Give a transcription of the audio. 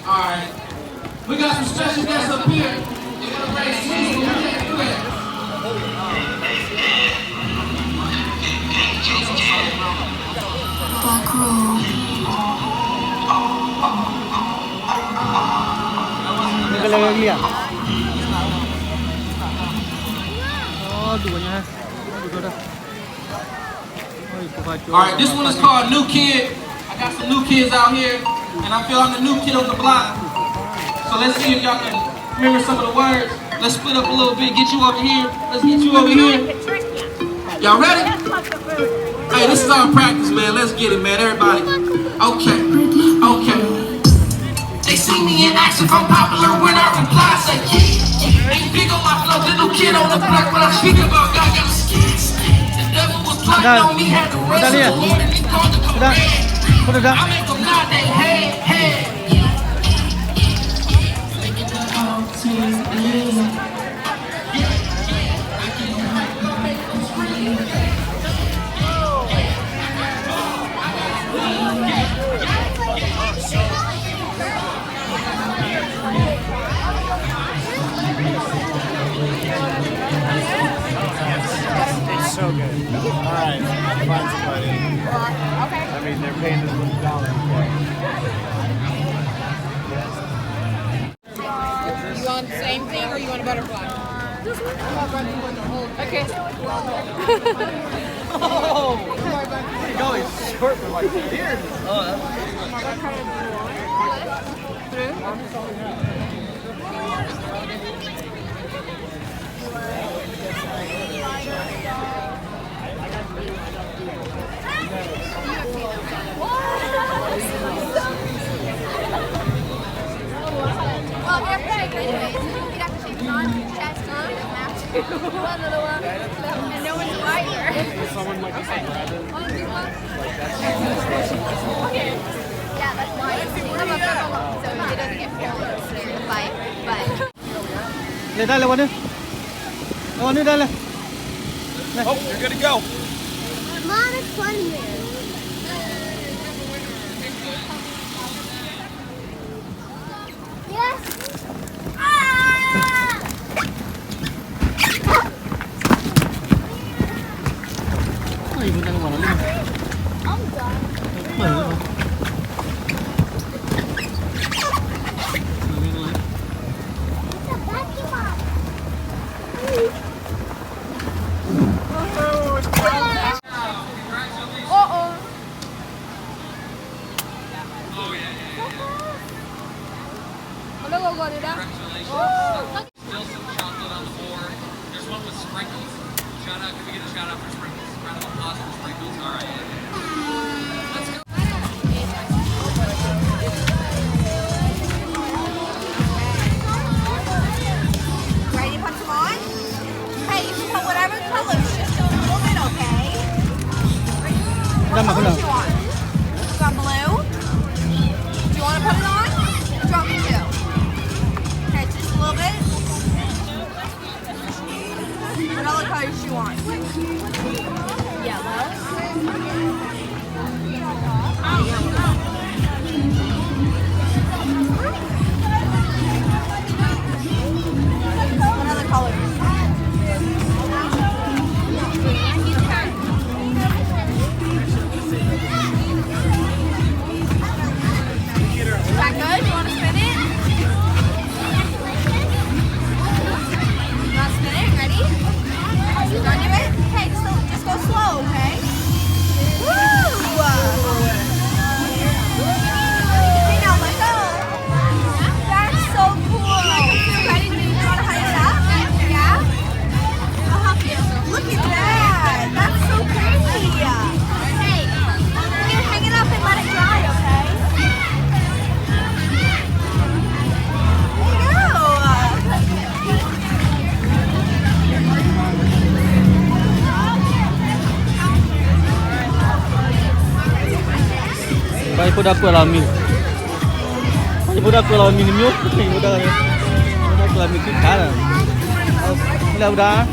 Alright. We got some special guests up here. They're gonna raise cheese. Back row. Alright, this one is called New Kid. I got some new kids out here, and I feel I'm the new kid on the block. So let's see if y'all can remember some of the words. Let's split up a little bit, get you over here. Let's get you over here. Y'all ready? Hey, this is our practice, man. Let's get it, man. Everybody. Okay. They see me in action, if I'm popular when I reply, say yeah. Ain't big on my flow, the new kid on the block. When I speak about God, got a skin. The devil was plotting on me, had to wrestle the Lord, and he called the command. I make them nod they head. It's so good. Alright, find somebody. Okay. I mean, they're paying this $1. You want the same thing or you want a butterfly? Okay. Oh! You go, he's short for like years. Oh, Well, they're pretty good anyways. You'd have to shave your arms, your chest, and have to. And no one's wider. someone like this grab it. Okay. Yeah, that's why. So he doesn't get paralyzed in the fight, but... Đây one nữa. One nữa đây này. Oh, you're good to go. Mom, it's funny there. Yes. Ibu jangan malu. I'm done. Malu. Congratulations. Still some chocolate on the board. There's one with sprinkles. Shout out, can we get a shout out for sprinkles? Round of applause for sprinkles. All right. Let's go. Ready to put some on? Hey, you can put whatever colors, just a little bit, okay? What colors do you want? You want blue? Do you want to put it on? Do you want me to? Okay, just a little bit. What other colors do you want? Yellow. What other colors? Is that good? You want to spin it? You want to spin it? Ready? You want to do it? Okay, just go slow, okay? Woo! Okay, now let go. That's so cool. Ready? Do you want to hide it up? Yeah? I'll help you. Look at that. That's so pretty. Hey, you hang it up and let it dry, okay? Vai por aqui lá mil. Vai por aqui lá mil mil. Vai por aqui lá mil que cara. Leva